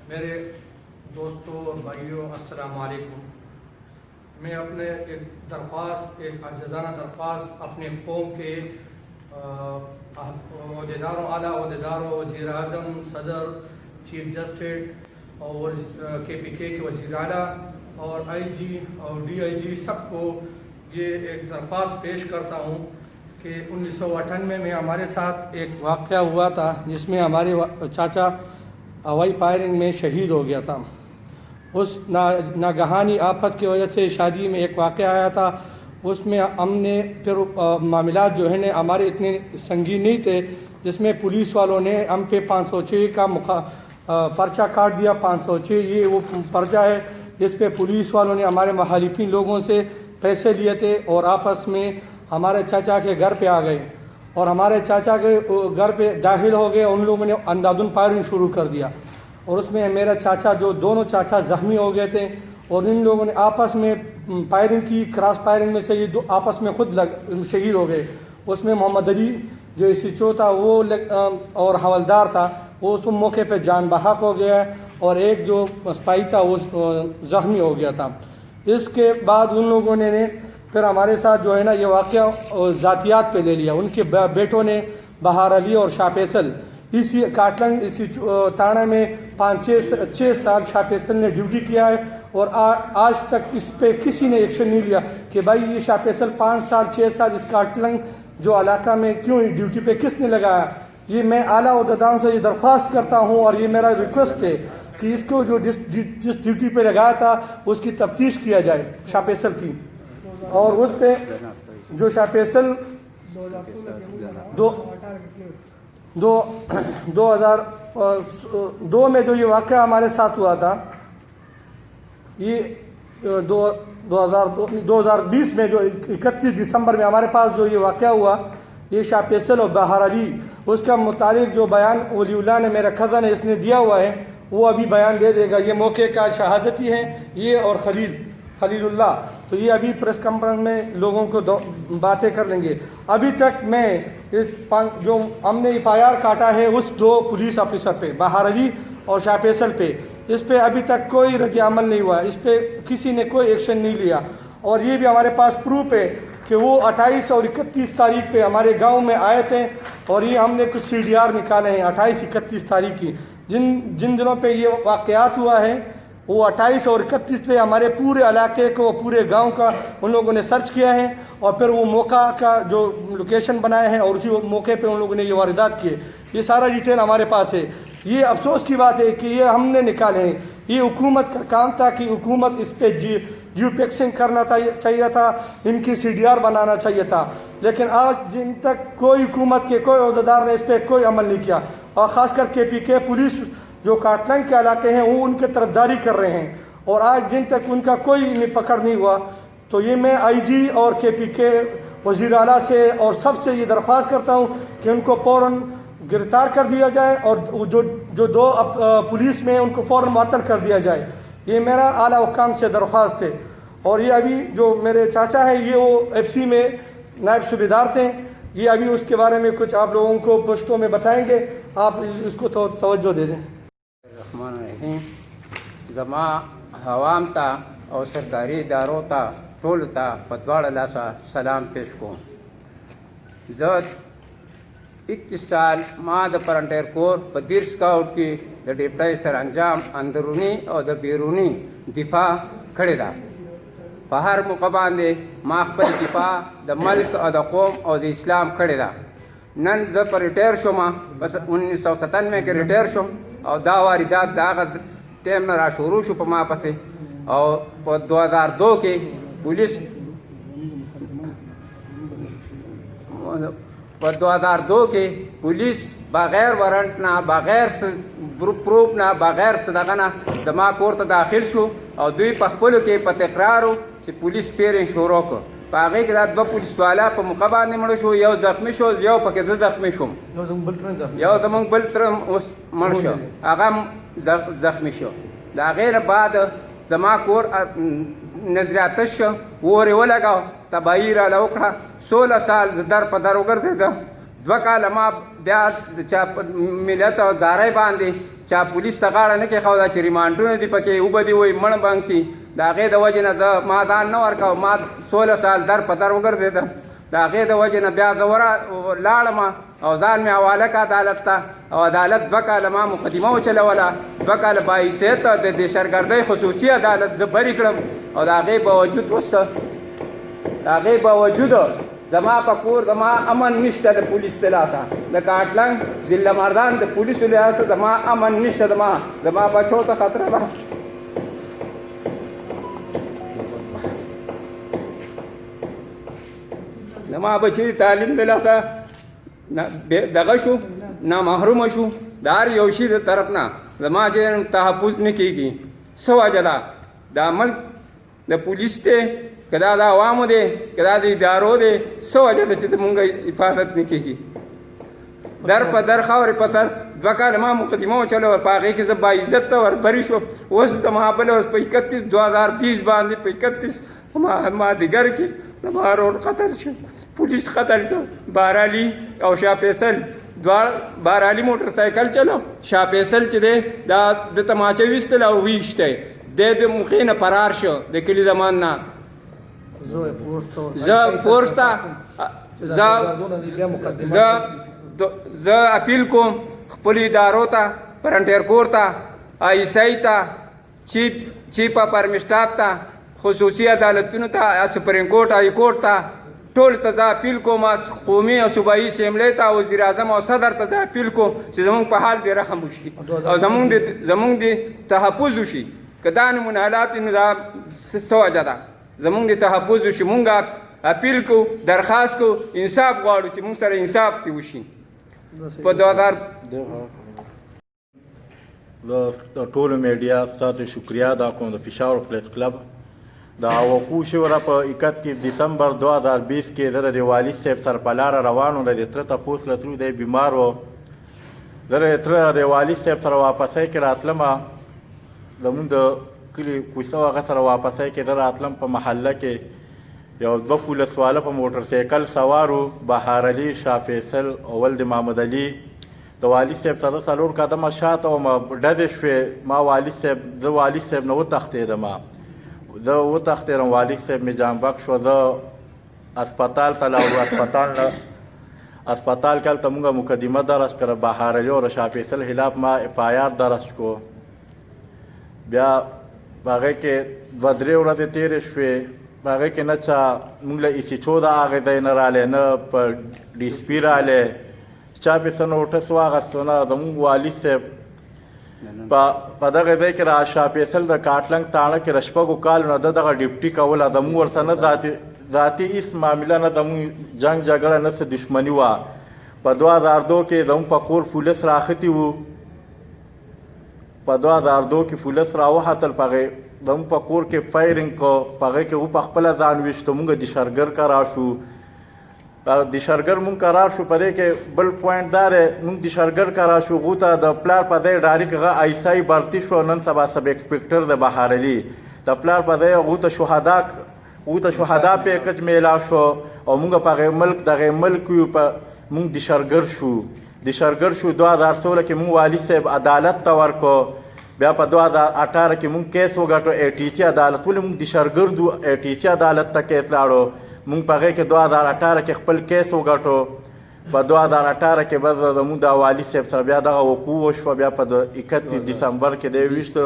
میرے دوستوں اور بھائیوں السلام علیکم۔ میں اپنے ایک عاجزانہ درخواست اپنے قوم کے عہدیداروں، اعلیٰ عہدیداروں، وزیر اعظم، صدر، چیف جسٹس اور KPK کے وزیر اعلیٰ اور IG اور DIG سب کو یہ ایک درخواست پیش کرتا ہوں کہ 1998 میں ہمارے ساتھ ایک واقعہ ہوا تھا جس میں ہمارے چاچا ہوائی فائرنگ میں شہید ہو گیا تھا۔ اس ناگہانی آفت کی وجہ سے شادی میں ایک واقعہ آیا تھا، اس میں ہم نے پھر معاملات جو ہیں ہمارے اتنے سنگین نہیں تھے، جس میں پولیس والوں نے ہم پہ 506 کا پرچہ کاٹ دیا۔ 506 یہ وہ پرچہ ہے جس پہ پولیس والوں نے ہمارے مخالفین لوگوں سے پیسے لیے تھے اور آپس میں ہمارے چاچا کے گھر پہ آ گئے اور ہمارے چاچا کے گھر پہ داخل ہو گئے۔ ان لوگوں نے اندھادھند فائرنگ شروع کر دیا اور اس میں میرا چاچا دونوں چاچا زخمی ہو گئے تھے اور ان لوگوں نے آپس میں فائرنگ کی۔ کراس فائرنگ میں سے یہ آپس میں خود شہید ہو گئے۔ اس میں محمد علی جو SHO تھا وہ اور حوالدار تھا وہ اس موقع پہ جان بحق ہو گیا اور ایک جو سپاہی تھا وہ زخمی ہو گیا تھا۔ اس کے بعد ان لوگوں نے پھر ہمارے ساتھ جو ہے نا یہ واقعہ ذاتیات پہ لے لیا۔ ان کے بیٹوں نے بہار علی اور شاہ فیصل اسی کاٹلنگ اسی تھانہ میں 5-6 سال شاہ فیصل نے ڈیوٹی کیا ہے اور آج تک اس پہ کسی نے ایکشن نہیں لیا کہ بھائی یہ شاہ فیصل 5-6 سال اس کاٹلنگ جو علاقہ میں کیوں ڈیوٹی پہ کس نے لگایا۔ یہ میں اعلیٰ عہدیداروں سے یہ درخواست کرتا ہوں اور یہ میرا ریکویسٹ ہے کہ اس کو جو جس ڈیوٹی پہ لگایا تھا اس کی تفتیش کیا جائے شاہ فیصل کی، اور اس پہ جو شاہ فیصل 2002 میں جو یہ واقعہ ہمارے ساتھ ہوا تھا، یہ 2020 میں جو 31 دسمبر میں ہمارے پاس جو یہ واقعہ ہوا، یہ شاہ فیصل اور بہار علی اس کا متعلق جو بیان ولی اللہ نے میرا کزن ہے اس نے دیا ہوا ہے وہ ابھی بیان دے دے گا۔ یہ موقع کا شہادتی ہے یہ اور خلیل اللہ، تو یہ ابھی پریس کانفرنس میں لوگوں کو باتیں کر لیں گے۔ ابھی تک میں اس جو ہم نے FIR کاٹا ہے اس 2 پولیس آفیسر پہ، بہار علی اور شاہ فیصل پہ، اس پہ ابھی تک کوئی رد عمل نہیں ہوا، اس پہ کسی نے کوئی ایکشن نہیں لیا۔ اور یہ بھی ہمارے پاس پروف ہے کہ وہ 28 اور 31 تاریخ پہ ہمارے گاؤں میں آئے تھے اور یہ ہم نے کچھ CDR نکالے ہیں 28-31 تاریخ کی، جن دنوں پہ یہ واقعات ہوا ہے وہ 28 اور 31 پہ ہمارے پورے علاقے کو، پورے گاؤں کا ان لوگوں نے سرچ کیا ہے اور پھر وہ موقع کا جو لوکیشن بنائے ہیں اور اسی موقع پہ ان لوگوں نے یہ واردات کیے۔ یہ سارا ڈیٹیل ہمارے پاس ہے۔ یہ افسوس کی بات ہے کہ یہ ہم نے نکالے ہیں، یہ حکومت کا کام تھا کہ حکومت اس پہ ڈیو ٹیکسنگ کرنا چاہیے تھا، ان کی CDR بنانا چاہیے تھا، لیکن آج دن تک کوئی حکومت کے کوئی عہدیدار نے اس پہ کوئی عمل نہیں کیا، اور خاص کر KPK پولیس جو کاٹلنگ کے علاقے ہیں وہ ان کے طرفداری کر رہے ہیں اور آج دن تک ان کا کوئی پکڑ نہیں ہوا۔ تو یہ میں IG اور KPK وزیر اعلیٰ سے اور سب سے یہ درخواست کرتا ہوں کہ ان کو فوراً گرفتار کر دیا جائے اور جو 2 پولیس میں ان کو فوراً معطل کر دیا جائے۔ یہ میرا اعلیٰ حکام سے درخواست ہے۔ اور یہ ابھی جو میرے چاچا ہیں یہ وہ FC میں نائب صوبیدار تھے، یہ ابھی اس کے بارے میں کچھ آپ لوگوں کو پشتوں میں بتائیں گے، آپ اس کو توجہ دے دیں۔ الرحمن الرحیم۔ زما عوام تا اور سرکاری اداروں تا ټول تا په دواړه لاسه سلام پیش کوم۔ زه 21 سال ما د فرنټیر کور په 30 سکاؤټ کې د ډیپټي سرانجام اندرونی او د بیرونی دفاع کړې ده۔ په هر موقع باندې ما خپل دفاع د ملک او د قوم او د اسلام کړې ده۔ نن زه په ریټایر شوم، بس 1997 کې ریټایر شوم او دا واردات د هغه ټایم نه را شروع شو په ما پسې، او په 2002 کې پولیس په 2002 کې پولیس بغیر وارنټ نه، بغیر پروف نه، بغیر صدقه نه زما کور ته داخل شو او دوی په خپلو کې په تکرارو چې پولیس پیرنګ شروع کړ۔ په هغې کې دا 2 پولیس والا په موقع باندې مړه شو، یو زخمی شو، یو پکې زه زخمی شوم، یو زمونږ بل تره اوس مړ شو، هغه هم زخمی شو۔ د هغې نه بعد زما کور نظریاتش شو، اور یې ولګاو، تباهي راله وکړه۔ 16 سال زه در په در وګرځېدم، 2 کاله ما بیا چا ملت او زارای باندې چا پولیس ته غاړه نه کېښوده چې ریمانډونه دي پکې اوبه دي وایي مړ بنګ کي د هغې د وجې نه زه ما ځان نه ورکوه ما 16 سال در په در وګرځېدم د هغې د وجې نه بیا زه لاړم او ځان مې حواله که عدالت ته او عدالت 2 کاله ما مقدمه وچلوله 2 کاله باحیثیت د دهشتګردۍ خصوصي عدالت زه برې کړم او د هغې باوجود اوس د هغې باوجود زما په کور زما امن نشته د پولیس د لاسه د کاټلنګ ضلع مردان د پولیسو د لاسه زما امن نشته زما بچو ته خطره ده زما بچی تعلیم د لاسه دغه شو نامحرومه شو د هر یو شي د طرف نه زما چې تحفظ نه کېږي څه وجه ده دا ملک د پولیس دی که دا د عوامو دی که دا د ادارو دی څه وجه ده چې زمونږ حفاظت نه کېږي در په در خاورې په سر 2 کاله ما مقدمه وچلوه په هغې کې زه باعزت ته وربرې شوم اوس د مهابل اوس په 31 2020 باندې په 31 مازدیګر کې زما ورور قتل شو پولیس قتل کړ بارالي او شاه فیصل دواړه بارالي موټر سایکل چلو شاه فیصل چې دی دا د تماچه ویستل او ویشتی دی د مخې نه فرار شو د کلي زمان نه زه پورس ته زه اپیل کوم خپلو ادارو ته فرنټیر کور ته آیسای ته چیف اف آرمی سټاف ته خصوصي عدالتونو ته سپریم کورټ های کورټ ته ټول ته زه اپیل کوم قومي او صوبایي اسمبلۍ ته وزیر اعظم او صدر ته زه اپیل کوم چې زمونږ په حال دې رحم وشي او زمونږ د تحفظ وشي که دا نمونه حالات نو دا څه وجه ده زمونږ د تحفظ وشي مونږ اپیل کو درخواست کو انصاف غواړو چې مونږ سره انصاف دې وشي په 2000 د ټولو میډیا ستاسو شکریا ادا کوم د پېښور پریس کلب د وقوع شوره په 31 دسمبر 2020 کې زه د والي صاحب سره په لاره روان وم د تره تپوس له تلو دی بیمار و زه د تره د والي صاحب سره واپسۍ کې راتلمه زمونږ د کلي کوڅه هغه سره واپسۍ کې زه راتلم په محله کې یو 2 پولیسواله په موټر سایکل سوار و بهار علي شاه فیصل او ولد محمد علي د والي صاحب سره 4 قدمه شاته وم ډزې شوې ما والي صاحب زه والي صاحب نه وتښتېدم زه وتښتېدم والي صاحب مې جانبک شو زه اسپتال ته لاړو اسپتال کې هلته مونږ مقدمه درج کړه بهار علي او شاه فیصل خلاف ما اف آی آر درج کو بیا په هغې کې 2-3 ورځې تېرې شوې په هغې کې نه چا مونږ له ایسیچو د هغې ځای نه رالی نه په ډي سي پي رالی چا پې څه نوټس واخیستو نه زمونږ والي صاحب په دغه ځای کې را شاه فیصل د کاټلنګ تاڼه کې د 6 کالو نه ده دغه ډیپټي کوله زمونږ ورسره نه ذاتي هېڅ معامله نه زمونږ جنګ جګړه نه څه دشمني وه په 2002 کې زمونږ په کور پولیس راختي وو په 2002 کې پولیس راوختل په هغې زمونږ په کور کې فایرنګ کو په هغې کې و په خپله ځان ویشتو مونږ دشرګر کرار شو دشرګر مونږ کرار شو په دې کې بل پوینټ دا دی مونږ دشرګر کرار شو هغو ته د پلار په ځای ډایرکټ هغه آیسای برتي شو نن سبا سب انسپکټر د بهار علي د پلار په ځای هغو ته شهدا پیکج میلا شو او مونږ په هغې ملک دغې ملک یو مونږ دشرګر شو 2016 کې مونږ والي صاحب عدالت ته ورکو بیا په 2018 کې مونږ کیس وګټو اے ټي سي عدالت ولې مونږ دشرګردو اے ټي سي عدالت ته کیس لاړو مونږ په هغې کې 2018 کې خپل کیس وګټو په 2018 کې بس زمونږ د والي صاحب سره بیا دغه وقوع وشوه بیا په 31 دسمبر کې دی ویشتو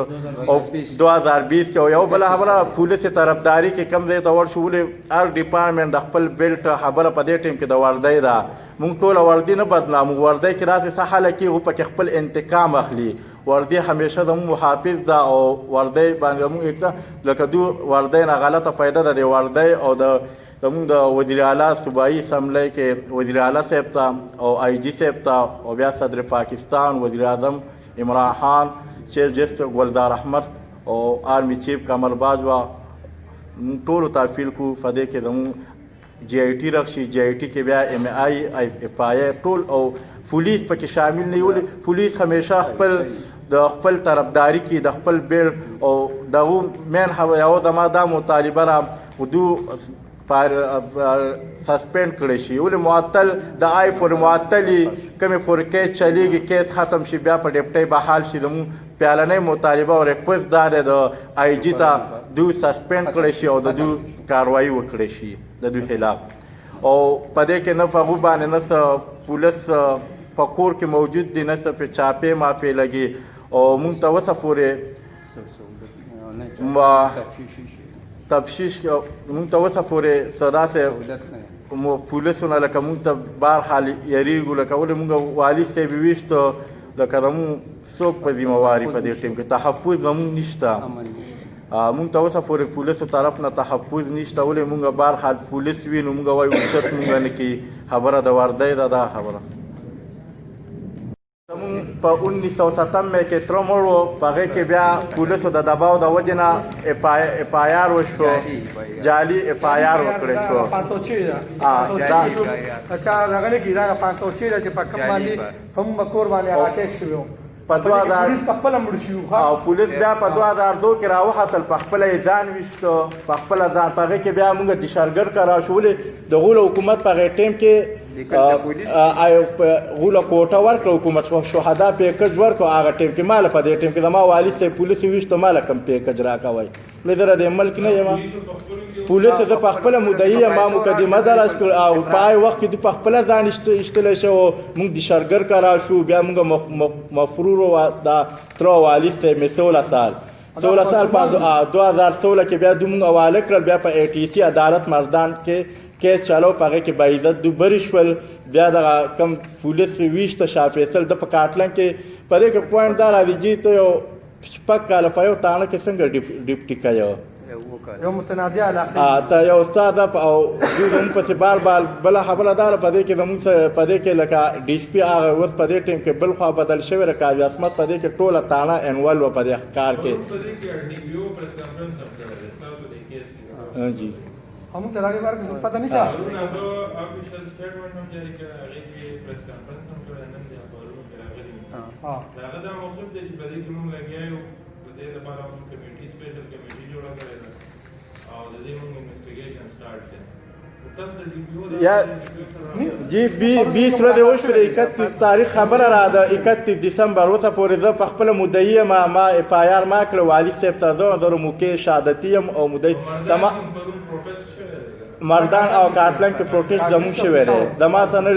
او 2020 کې یو بله خبره پولیسې طرفداري کې کم ځای ته ورشو ولې هر ډپارټمنټ د خپل بیلټ خبره په دې ټیم کې د وردۍ ده مونږ ټوله وردي نه بدنامو وردۍ کې راسې څه حاله کې هغو پکې خپل انتقام اخلي وردی همیشه زموږ محافظ ده او وردی باندې زموږ یک لکه دو وردی نه غلطه فایده ده د وردی او د زموږ د وزیر اعلی صوبایي اسمبلی کې وزیر اعلی صاحب ته او آی جي صاحب ته او بیا صدر پاکستان وزیر اعظم عمران خان چیف جسټس ګلدار احمد او آرمی چیف قمر باجوا موږ ټولو ته اپیل کوو په دې کې زموږ جی آی ټي رخشي جی آی ټي کې بیا ایم آی اف آی ټول او پولیس پکې شامل نه وي پولیس همیشه د خپل طرفداري کې د خپل بیل او دغه مین یو زما دا مطالبه را ودو سسپینډ کړی شي. ولې معطل د آی پورې معطلي کومې پورې کیس چلیږي کیس ختم شي بیا په ډیپټۍ بحال شي. زموږ پیالنۍ مطالبه او ریکوست دا دی د آی جي ته دوی سسپینډ کړی شي او د دوی کاروایي وکړی شي د دوی خلاف. او په دې کې نه په هغوی باندې نه څه پولیس په کور کې موجود دي نه څه پې چاپې مافې لګي. او موږ ته اوسه پورې تفتیش موږ ته اوسه پورې څه داسې پولیسو نه لکه موږ ته بهرحال یریږو لکه ولې موږ والي صاحب یې ویشتو لکه زموږ څوک په ذمهواري په دې ټیم کې تحفظ زموږ نشته. موږ ته اوسه پورې پولیسو طرف نه تحفظ نشته. ولې موږ بهرحال پولیس وینو موږ وایو اوچت موږ نه کوي خبره د وردۍ ده دا خبره. زموږ په 1997 کې تره مړ و په هغې کې بیا پولیسو د دباو د وجې نه اف آی آر وشو جعلي اف آی آر وکړی شو. اچھا دغه نه کېږي دا 506 ده چې په کوم باندې په موږ کور باندې هغه اټیک شوی و په 2000 پولیس په خپله مړ شوي او پولیس بیا په 2002 کې راوختل په خپله یې ځان ویشتو په خپله ځان په هغې کې بیا موږ دشارګر کرا شو. ولې د غول حکومت په هغې ټیم کې غوله کوټه ورکړه حکومت شهدا پیکج ورکړو هغه ټیم کې ماله په دې ټیم کې زما والي صاحب پولیس ویشتو ماله کم پیکج راکوئ زه د ملک نه یم پولیس زه په خپله مدعي یم ما مقدمه درج کړ او په هغه وخت کې دوی په خپله ځان ایستلی شو موږ دشارګر کرا شو بیا موږ مفرور دا تره والي صاحب مې 16 سال په 2016 کې بیا دوی موږ حواله کړل بیا په اے ټي سي عدالت مردان کې کیس چالو په هغې کې باعزت دوی بري شول. بیا دغه کم پولیس ویشته شاه فیصل د په کاټلن کې په دې کې پوینټ دا راځي جی ته یو 6 کاله په یو تاڼه کې څنګه ډیپټي کوې یو متنازع علاقه ته یو استاد او دوی زموږ پسې بار بله خبره دا ده په دې کې زموږ په دې کې لکه ډي اس پي هغه اوس په دې ټیم کې بل خوا بدل شوی ده قاضي عصمت په دې کې ټوله تاڼه انول وه په دې کار کې جی हम तरह के बारे में पता नहीं था ऑफिशियल स्टेटमेंट हम जारी कर आगे की प्रेस कॉन्फ्रेंस हम कर नन दिया पारू करागली हां दादा मौजूद दे बड़ी की हम लग गया दे दबारा हम कमेटी स्पेशल कमेटी जोड़ा करेगा और दे हम इन्वेस्टिगेशन स्टार्ट है یا جی 20 ورځې وشولې 31 تاریخ خبره را ده 31 دسمبر اوسه پورې زه په خپله مدعي یم ما اف آی آر ما کړه والي صاحب ته زه د موقع شهادتي یم او مدعي مردان او کاټلن کې پروټیسټ زموږ شوی دی د ما سره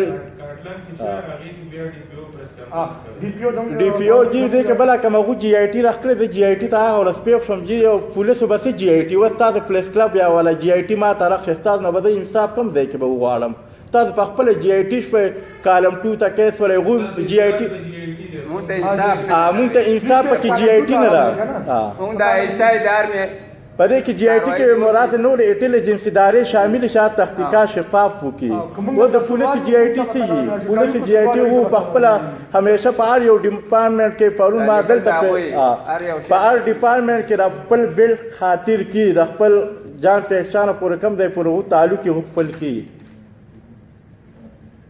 ډي پی او جی دې کې بله کوم هغو جي آی ټي راښکړې زه جي آی ټي ته هغه ورځ پیښ شوم جي یو پولیسو به څه جي آی ټي اوس تاسو پلیس کلب یا والا جي آی ټي ما ته راښکې ستاسو نه به زه انصاف کوم ځای کې به وغواړم تاسو په خپله جي آی ټي شوئ کالم 2 ته کیس ولی هغوی جي آی ټي مونږ ته انصاف پکې جي آی ټي نه ده مونږ د ایسا ادارې په دې کې جي آی ټي کې مراد نور انټیلیجنس ادارې شامل شات تحقیقات شفاف وکړي و د پولیس جي آی ټي سي پولیس جي آی ټي وو په خپل همیشه په هر یو ډپارټمنټ کې پرون ما دلته په هر ډپارټمنټ کې د خپل بل خاطر کې د خپل جان پہچان پورې کم دی پورې تعلق یې خپل کې